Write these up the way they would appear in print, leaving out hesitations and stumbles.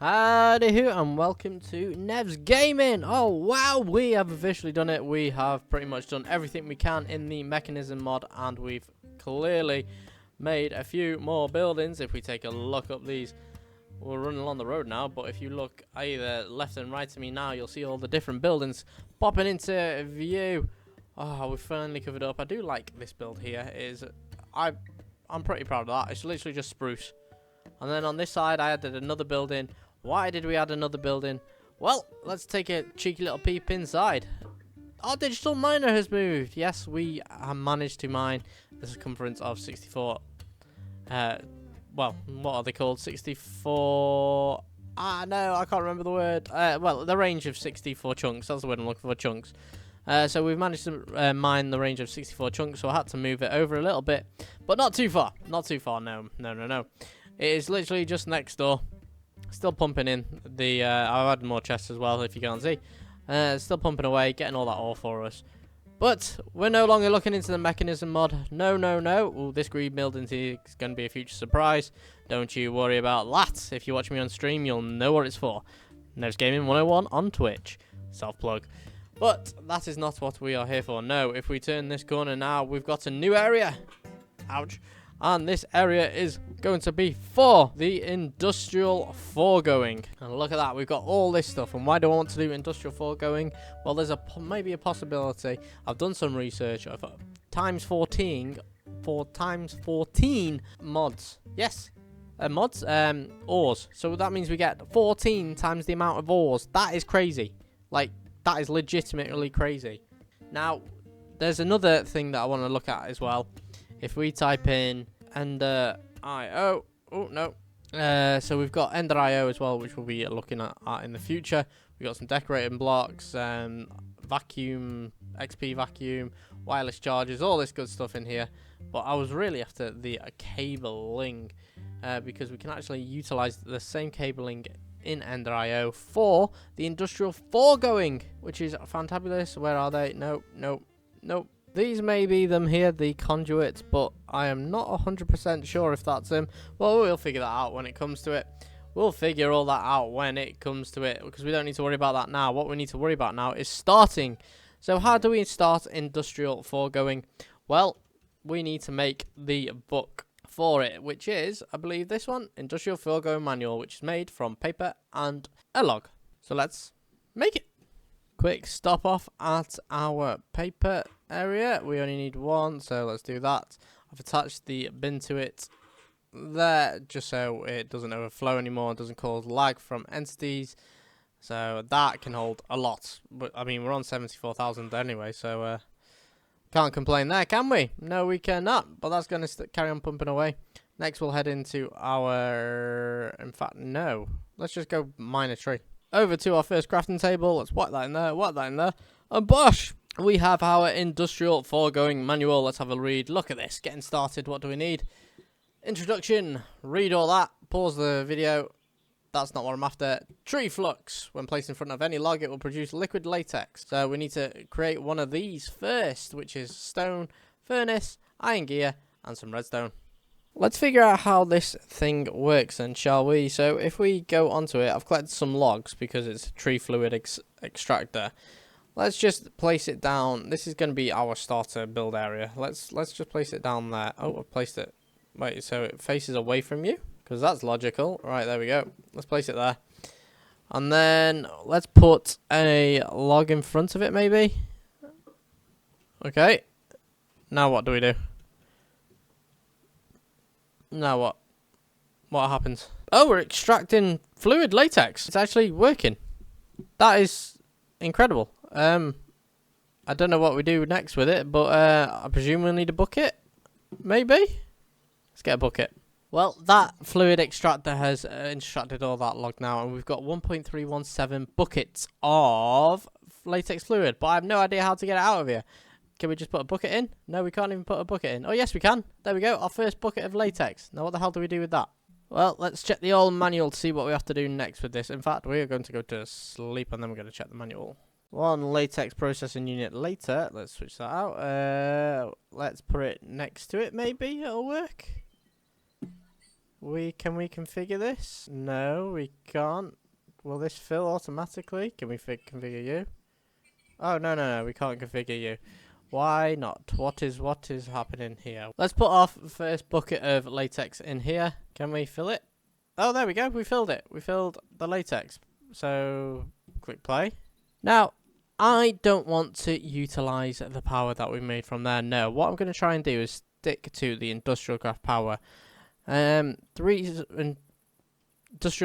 Howdy ho and welcome to NEVZGAMING. Oh wow, we have officially done it. We have pretty much done everything we can in the mechanism mod, and we've clearly made a few more buildings. If we take a look up these, we're running along the road now, but if you look either left and right to me now, you'll see all the different buildings popping into view. Oh, we finally covered up. I do like this build here. I'm pretty proud of that. It's literally just spruce. And then on this side I added another building. Why did we add another building? Well, let's take a cheeky little peep inside. Our digital miner has moved. Yes, we have managed to mine the circumference of 64. Well, what are they called? 64. No, I can't remember the word. Well, the range of 64 chunks. That's the word I'm looking for, chunks. So we've managed to mine the range of 64 chunks, so I had to move it over a little bit. But not too far. Not too far, no. It is literally just next door. Still pumping in the, I've added more chests as well, if you can't see. Still pumping away, getting all that ore for us. But we're no longer looking into the mechanism mod. No. Ooh, this green building is going to be a future surprise. Don't you worry about that. If you watch me on stream, you'll know what it's for. NEVZGAMING 101 on Twitch. Self-plug. But that is not what we are here for. No, if we turn this corner now, we've got a new area. Ouch. And this area is going to be for the industrial foregoing. And look at that, we've got all this stuff. And why do I want to do industrial foregoing? Well, there's maybe a possibility. I've done some research of times 14 mods. Yes, mods, ores. So that means we get 14 times the amount of ores. That is crazy. Like, that is legitimately crazy. Now, there's another thing that I want to look at as well. If we type in Ender.io, oh no, so we've got Ender.io as well, which we'll be looking at in the future. We've got some decorating blocks, vacuum, XP vacuum, wireless chargers, all this good stuff in here. But I was really after the cabling, because we can actually utilize the same cabling in Ender.io for the industrial foregoing, which is fantabulous. Where are they? Nope. These may be them here, the conduits, but I am not 100% sure if that's them. Well, we'll figure that out when it comes to it. We'll figure all that out when it comes to it, because we don't need to worry about that now. What we need to worry about now is starting. So how do we start industrial foregoing? Well, we need to make the book for it, which is, I believe, this one, Industrial Foregoing Manual, which is made from paper and a log. So let's make it. Quick stop off at our paper area. We only need one, so let's do that. I've attached the bin to it there, just so it doesn't overflow anymore and doesn't cause lag from entities. So that can hold a lot. But I mean, we're on 74,000 anyway, so can't complain there, can we? No, we cannot. But that's going to carry on pumping away. Next, we'll head into our... In fact, no. Let's just go mine a tree. Over to our first crafting table. Let's whack that in there, and bosh! We have our industrial foregoing manual. Let's have a read. Look at this. Getting started. What do we need? Introduction. Read all that. Pause the video. That's not what I'm after. Tree flux. When placed in front of any log, it will produce liquid latex. So we need to create one of these first, which is stone, furnace, iron gear, and some redstone. Let's figure out how this thing works then, shall we? So if we go onto it, I've collected some logs because it's a tree fluid extractor. Let's just place it down. This is going to be our starter build area. Let's just place it down there. Oh, I've placed it. Wait, so it faces away from you? Because that's logical. Right, there we go. Let's place it there. And then let's put a log in front of it, maybe. Okay. Now what do we do? Now what? What happens? Oh, we're extracting fluid latex. It's actually working. That is incredible. I don't know what we do next with it, but I presume we'll need a bucket. Maybe? Let's get a bucket. Well, that fluid extractor has extracted all that log now, and we've got 1.317 buckets of latex fluid, but I have no idea how to get it out of here. Can we just put a bucket in? No, we can't even put a bucket in. Oh, yes, we can. There we go. Our first bucket of latex. Now, what the hell do we do with that? Well, let's check the old manual to see what we have to do next with this. In fact, we are going to go to sleep, and then we're going to check the manual. One latex processing unit later. Let's switch that out. Let's put it next to it, maybe. It'll work. Can we configure this? No, we can't. Will this fill automatically? Can we configure you? Oh, no, we can't configure you. Why not? What is happening here? Let's put our first bucket of latex in here. Can we fill it? Oh, there we go. We filled it. We filled the latex. So, click play. Now, I don't want to utilize the power that we made from there. No, what I'm going to try and do is stick to the industrial craft power. Industrial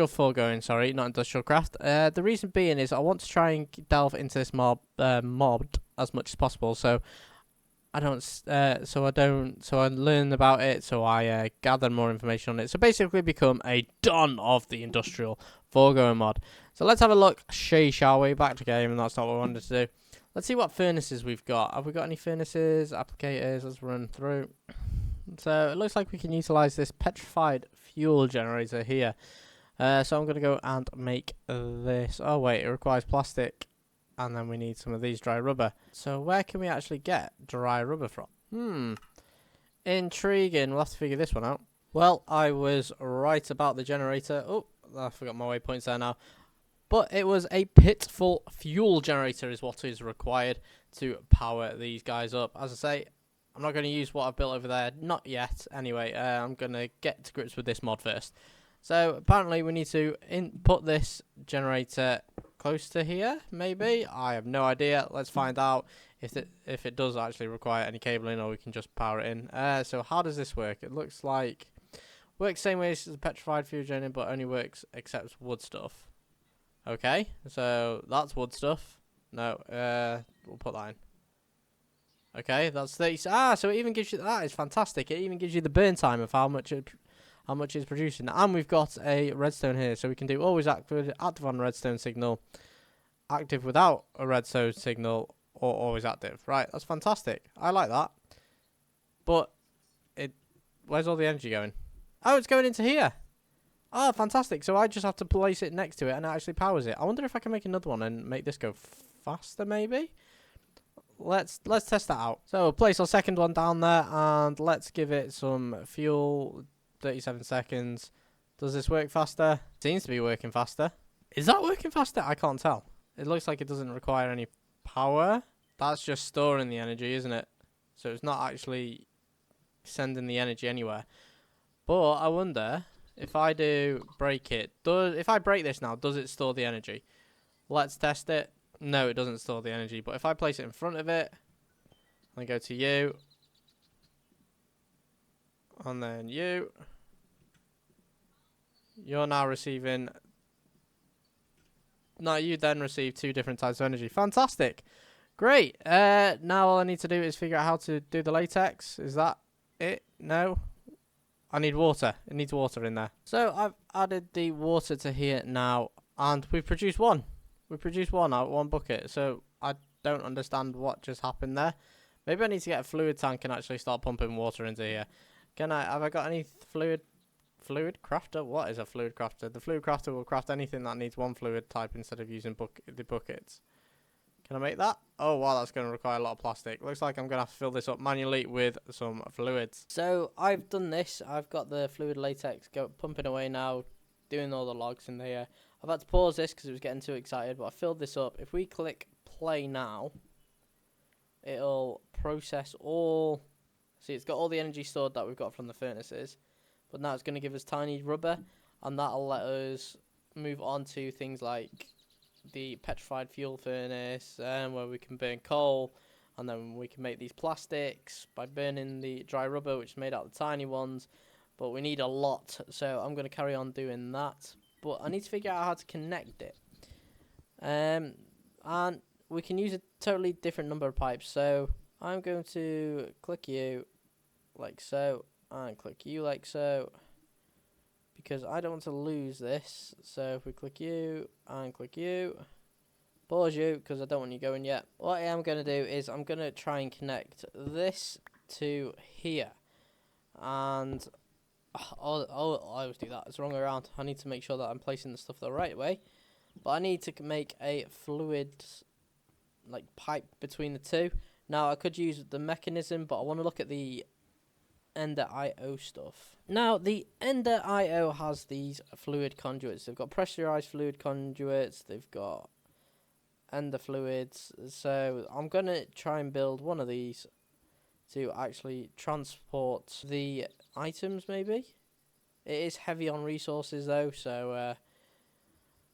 foregoing, sorry, not industrial craft. The reason being is I want to try and delve into this mob as much as possible. So I learn about it. So I gather more information on it. So basically, become a don of the industrial foregoing mod. So let's have a look, shall we? Back to game, and that's not what we wanted to do. Let's see what furnaces we've got. Have we got any furnaces, applicators? Let's run through. So it looks like we can utilize this petrified fuel generator here. So I'm going to go and make this. Oh wait, it requires plastic, and then we need some of these dry rubber. So where can we actually get dry rubber from? Intriguing. We'll have to figure this one out. Well, I was right about the generator. Oh, I forgot my waypoints there now. But it was a pitful fuel generator is what is required to power these guys up. As I say, I'm not going to use what I've built over there. Not yet. Anyway, I'm going to get to grips with this mod first. So apparently we need to input this generator close to here, maybe. I have no idea. Let's find out if it does actually require any cabling, or we can just power it in. So how does this work? It looks like works same way as the petrified fuel generator, but only works accepts wood stuff. Okay, so that's wood stuff. No, we'll put that in. Okay, that's 30. So it even gives you, that is fantastic. It even gives you the burn time of how much it's producing. And we've got a redstone here, so we can do always active on redstone signal, active without a redstone signal, or always active. Right, that's fantastic. I like that. But where's all the energy going? Oh, it's going into here. Oh, fantastic. So I just have to place it next to it, and it actually powers it. I wonder if I can make another one and make this go faster, maybe? Let's test that out. So we'll place our second one down there, and let's give it some fuel. 37 seconds. Does this work faster? Seems to be working faster. Is that working faster? I can't tell. It looks like it doesn't require any power. That's just storing the energy, isn't it? So it's not actually sending the energy anywhere. But I wonder if I do break it. If I break this now, does it store the energy? Let's test it. No, it doesn't store the energy. But if I place it in front of it, and go to you, and then you're now receiving. No, you then receive 2 different types of energy. Fantastic. Great. Now all I need to do is figure out how to do the latex. Is that it? No. I need water. It needs water in there. So I've added the water to here now, and we've produced one. We produced one out of one bucket. So I don't understand what just happened there. Maybe I need to get a fluid tank and actually start pumping water into here. Have I got any fluid crafter? What is a fluid crafter? The fluid crafter will craft anything that needs one fluid type instead of using the buckets. Can I make that? Oh wow, that's going to require a lot of plastic. Looks like I'm going to have to fill this up manually with some fluids. So I've done this. I've got the fluid latex pumping away now, doing all the logs in there. I've had to pause this because it was getting too excited, but I filled this up. If we click play now, it'll process all. See, it's got all the energy stored that we've got from the furnaces, but now it's going to give us tiny rubber, and that'll let us move on to things like the petrified fuel furnace, where we can burn coal, and then we can make these plastics by burning the dry rubber, which is made out of the tiny ones, but we need a lot, so I'm going to carry on doing that, but I need to figure out how to connect it, and we can use a totally different number of pipes. So I'm going to click you like so, and click you like so, because I don't want to lose this. So if we click you and click you, pause you because I don't want you going yet. What I am going to do is I'm going to try and connect this to here, and I always do that. It's the wrong way around. I need to make sure that I'm placing the stuff the right way, but I need to make a fluid like pipe between the two. Now I could use the mechanism, but I want to look at the Ender IO stuff. Now, the Ender IO has these fluid conduits. They've got pressurized fluid conduits. They've got Ender fluids. So I'm going to try and build one of these to actually transport the items, maybe. It is heavy on resources, though, so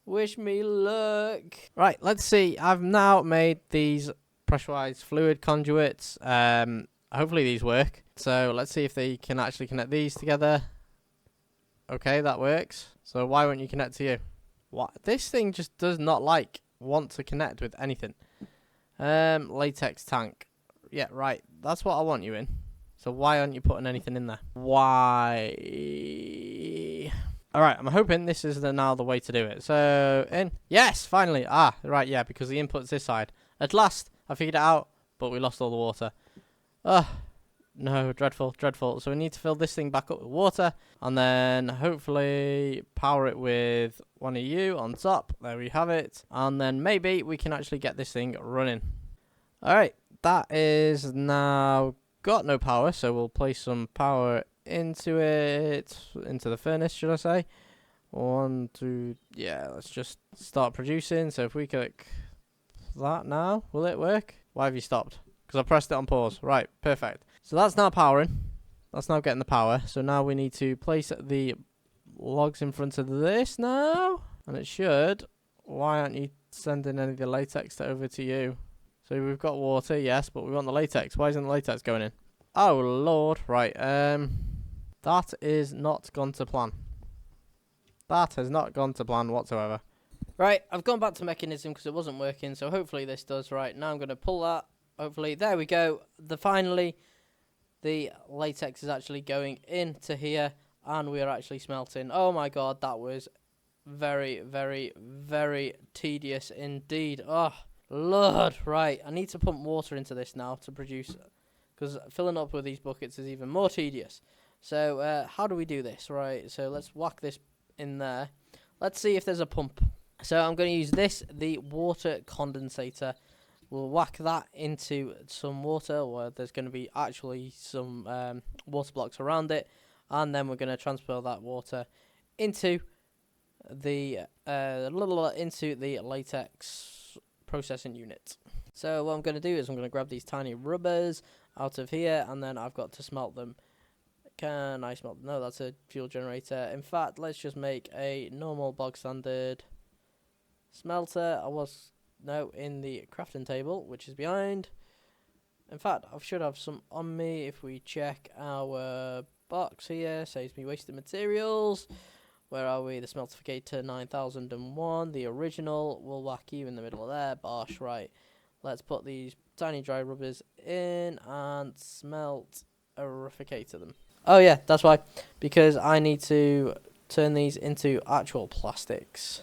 wish me luck. Right, let's see. I've now made these pressurized fluid conduits. Hopefully these work. So let's see if they can actually connect these together. Okay, that works. So why won't you connect to you? What? This thing just does not want to connect with anything. Latex tank. Yeah, right. That's what I want you in. So why aren't you putting anything in there? Why? Alright, I'm hoping this is now the way to do it. So, in. Yes, finally. Ah, right, yeah, because the input's this side. At last, I figured it out, but we lost all the water. Ugh. No, dreadful, dreadful. So we need to fill this thing back up with water, and then hopefully power it with one of you on top. There we have it. And then maybe we can actually get this thing running. Alright, that is now got no power, so we'll place some power into it, into the furnace, should I say. 1, 2, yeah, let's just start producing. So if we click that now, will it work? Why have you stopped? Because I pressed it on pause. Right, perfect. So that's now powering. That's now getting the power. So now we need to place the logs in front of this now. And it should. Why aren't you sending any of the latex over to you? So we've got water, yes, but we want the latex. Why isn't the latex going in? Oh, Lord. Right, that is not gone to plan. That has not gone to plan whatsoever. Right, I've gone back to mechanism because it wasn't working, so hopefully this does. Right, now I'm going to pull that. Hopefully, there we go. Finally, the latex is actually going into here, and we are actually smelting. Oh my god, that was very, very, very tedious indeed. Oh, Lord. Right, I need to pump water into this now to produce, because filling up with these buckets is even more tedious. So, how do we do this? Right, so let's whack this in there. Let's see if there's a pump. So I'm going to use this, the water condensator. We'll whack that into some water where there's going to be actually some water blocks around it, and then we're going to transfer that water into the latex processing unit. So what I'm going to do is I'm going to grab these tiny rubbers out of here, and then I've got to smelt them. Can I smelt them? No, that's a fuel generator. In fact, let's just make a normal bog standard smelter. In the crafting table, which is behind. In fact, I should have some on me. If we check our box here, saves me wasted materials. Where are we? The smeltificator 9001, the original. We'll whack you in the middle of there. Bosh, right. Let's put these tiny dry rubbers in and smeltificator them. Oh yeah, that's why. Because I need to turn these into actual plastics.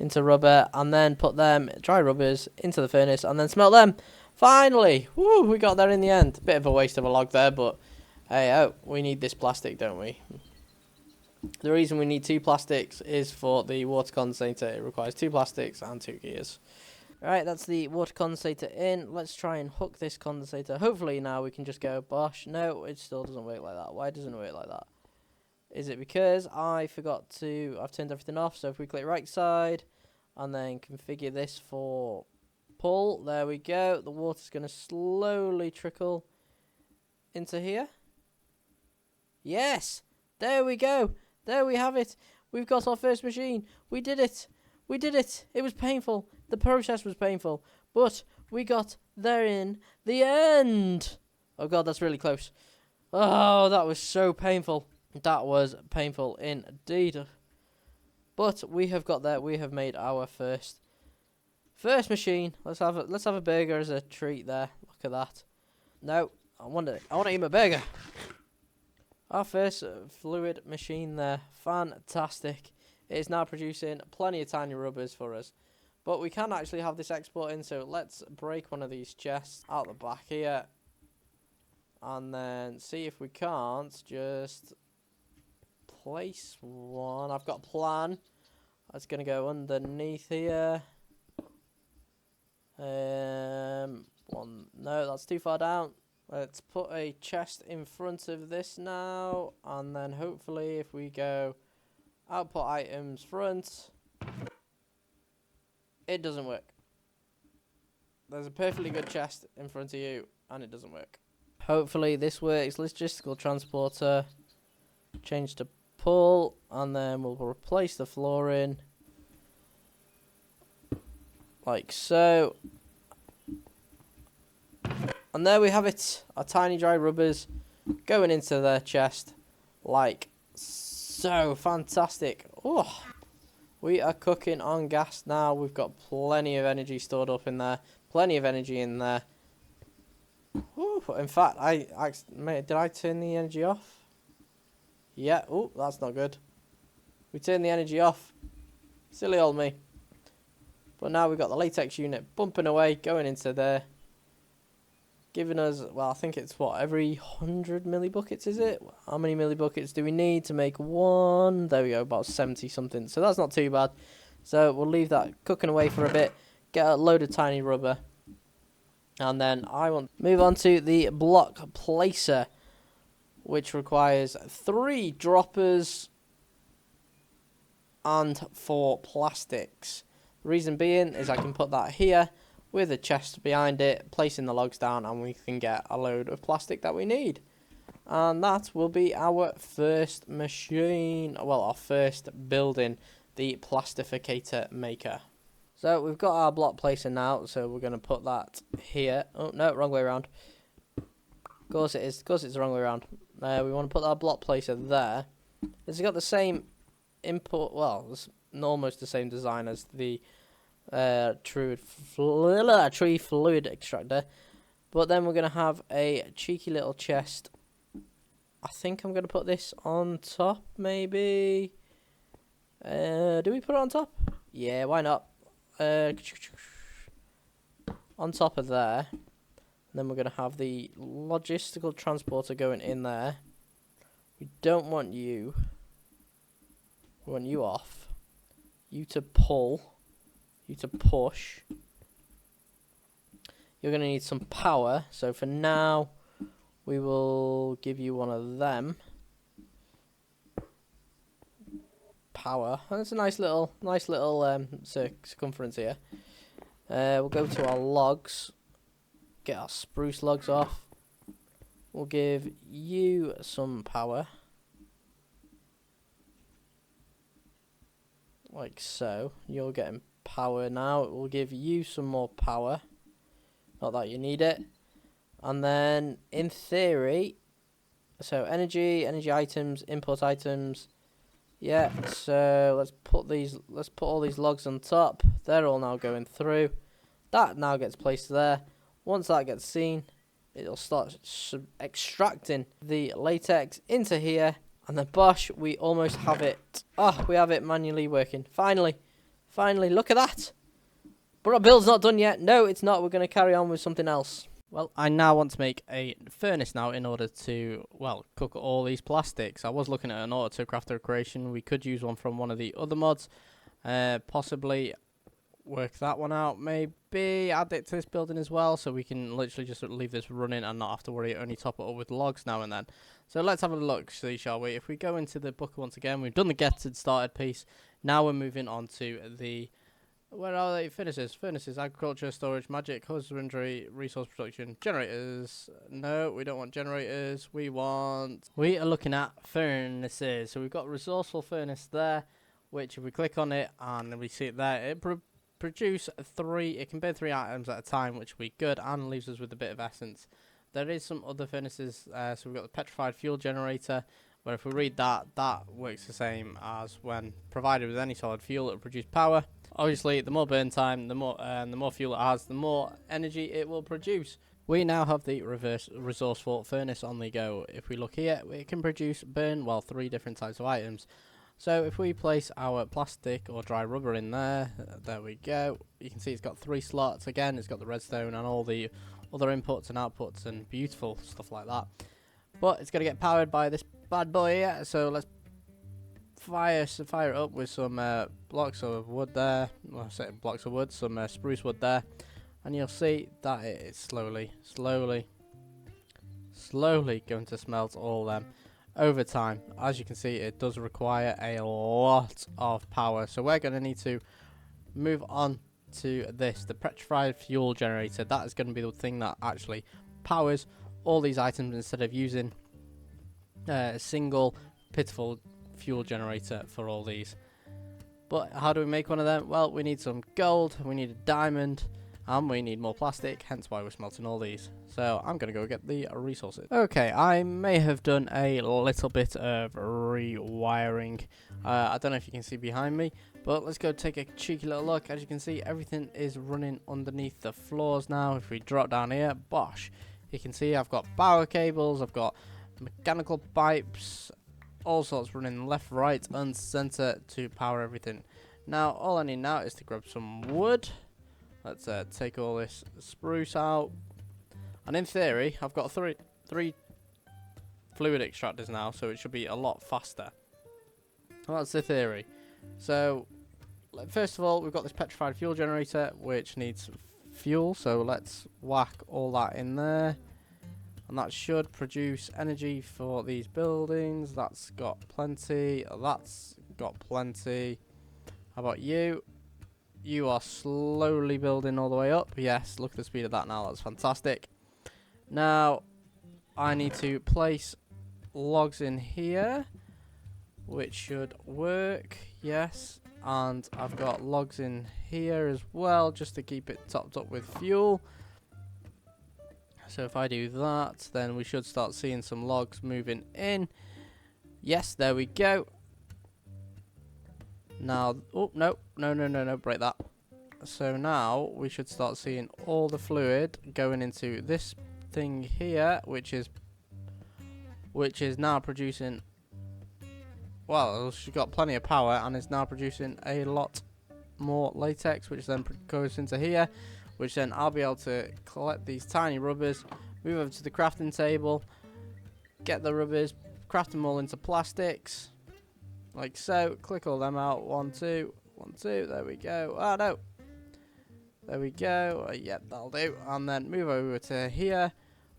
Into rubber, and then put them, dry rubbers, into the furnace, and then smelt them. Finally! Woo, we got there in the end. Bit of a waste of a log there, but hey, oh, we need this plastic, don't we? The reason we need 2 plastics is for the water condensator. It requires 2 plastics and 2 gears. Alright, that's the water condensator in. Let's try and hook this condensator. Hopefully now we can just go, bosh. No, it still doesn't work like that. Why doesn't it work like that? Is it because I've turned everything off? So if we click right side and then configure this for pull, there we go. The water's going to slowly trickle into here. Yes, there we go. There we have it. We've got our first machine. We did it. We did it. It was painful. The process was painful, but we got there in the end. Oh God, that's really close. Oh, that was so painful. That was painful indeed. But we have got there. We have made our first machine. Let's have a burger as a treat there. Look at that. No, I want to eat my burger. Our first fluid machine there. Fantastic. It is now producing plenty of tiny rubbers for us. But we can actually have this export in, so let's break one of these chests out the back here. And then see if we can't just place one. I've got a plan. That's going to go underneath here. One. No, that's too far down. Let's put a chest in front of this now, and then hopefully if we go output items front, it doesn't work. There's a perfectly good chest in front of you, and it doesn't work. Hopefully this works. Logistical transporter, change to pull, and then we'll replace the flooring like so. And there we have it, our tiny dry rubbers going into their chest like so. Fantastic. Oh, we are cooking on gas now. We've got plenty of energy stored up in there, plenty of energy in there. Ooh, in fact, did I turn the energy off? Yeah. Oh, that's not good. We turned the energy off. Silly old me. But now we've got the latex unit bumping away, going into there, giving us, well, I think it's what, every 100 millibuckets, is it? How many millibuckets do we need to make one? There we go, about 70 something. So that's not too bad. So we'll leave that cooking away for a bit, get a load of tiny rubber, and then I want to move on to the block placer, which requires 3 droppers and 4 plastics. The reason being is I can put that here with a chest behind it, placing the logs down, and we can get a load of plastic that we need. And that will be our first machine, well, our first building, the plastificator maker. So we've got our block placer now, so we're going to put that here. Oh, no, wrong way around. Of course it is. Of course it's the wrong way around. We want to put our block placer there. It's got the same input, well, it's almost the same design as the tree fluid extractor, but then we're going to have a cheeky little chest. I think I'm going to put this on top, maybe. Do we put it on top? Yeah, why not? On top of there. And then we're going to have the logistical transporter going in there. We don't want you. We want you off. You to pull. You to push. You're going to need some power. So for now, we will give you one of them. Power. And it's a nice little circumference here. We'll go to our logs. Get our spruce logs off. We'll give you some power. Like so. You're getting power now. It will give you some more power. Not that you need it. And then, in theory, so energy items, import items. Yeah, so let's put all these logs on top. They're all now going through. That now gets placed there. Once that gets seen, it'll start extracting the latex into here. And then, bosh, we almost have it. Oh, we have it manually working. Finally, look at that. But our build's not done yet. No, it's not. We're going to carry on with something else. Well, I now want to make a furnace now in order to, well, cook all these plastics. I was looking at an auto crafter creation. We could use one from one of the other mods. Possibly work that one out. Maybe add it to this building as well, so we can literally just leave this running and not have to worry, only top it up with logs now and then. So let's have a look, shall we? If we go into the book once again, we've done the getted started piece. Now we're moving on to the... Where are they? Furnaces, agriculture, storage, magic, husbandry, resource production, generators. No, we don't want generators. We are looking at furnaces. So we've got resourceful furnace there, which if we click on it and we see it there, it produce 3. It can burn 3 items at a time, which will be good and leaves us with a bit of essence. There is some other furnaces. So we've got the petrified fuel generator, where if we read that works the same as when provided with any solid fuel, it will produce power. Obviously, the more burn time, the more fuel it has, the more energy it will produce. We now have the reverse resourceful furnace on the go. If we look here, it can burn 3 different types of items. So if we place our plastic or dry rubber in there, there we go. You can see it's got 3 slots. Again, it's got the redstone and all the other inputs and outputs and beautiful stuff like that. But it's going to get powered by this bad boy here. So let's fire it up with some blocks of wood there. Well, I say blocks of wood, some spruce wood there, and you'll see that it is slowly slowly going to smelt all them over time. As you can see, it does require a lot of power, so we're going to need to move on to this, the petrified fuel generator. That is going to be the thing that actually powers all these items instead of using a single pitiful fuel generator for all these. But how do we make one of them? Well, we need some gold, we need a diamond, and we need more plastic, hence why we're smelting all these. So I'm going to go get the resources. Okay, I may have done a little bit of rewiring. I don't know if you can see behind me, but let's go take a cheeky little look. As you can see, everything is running underneath the floors now. If we drop down here, bosh, you can see I've got power cables, I've got mechanical pipes, all sorts running left, right, and center to power everything. Now, all I need now is to grab some wood. Let's take all this spruce out. And in theory, I've got three fluid extractors now, so it should be a lot faster. Well, that's the theory. So, first of all, we've got this petrified fuel generator, which needs fuel. So let's whack all that in there. And that should produce energy for these buildings. That's got plenty. That's got plenty. How about you? You are slowly building all the way up. Yes, look at the speed of that now. That's fantastic. Now, I need to place logs in here, which should work. Yes. And I've got logs in here as well, just to keep it topped up with fuel. So if I do that, then we should start seeing some logs moving in. Yes, there we go. Now, oh, no, break that. So now we should start seeing all the fluid going into this thing here, which is now producing, well, she's got plenty of power and is now producing a lot more latex, which then goes into here, which then I'll be able to collect these tiny rubbers, move over to the crafting table, get the rubbers, craft them all into plastics, like so. Click all them out. 1, 2, 1, 2. There we go. Oh no. There we go. Yep, that'll do. And then move over to here,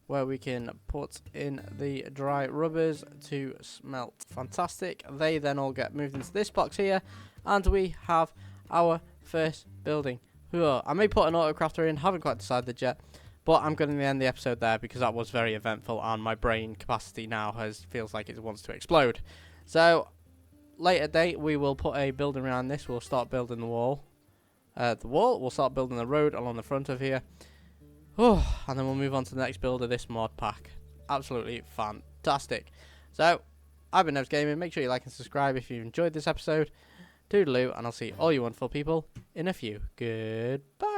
where we can put in the dry rubbers to smelt. Fantastic. They then all get moved into this box here, and we have our first building. I may put an autocrafter in, haven't quite decided yet, but I'm going to end the episode there because that was very eventful and my brain capacity now feels like it wants to explode. So, later date, we will put a building around this. We'll start building the wall. We'll start building the road along the front of here. Oh, and then we'll move on to the next build of this mod pack. Absolutely fantastic. So, I've been NEVZGAMING. Make sure you like and subscribe if you enjoyed this episode. Toodaloo, and I'll see all you wonderful people in a few. Goodbye.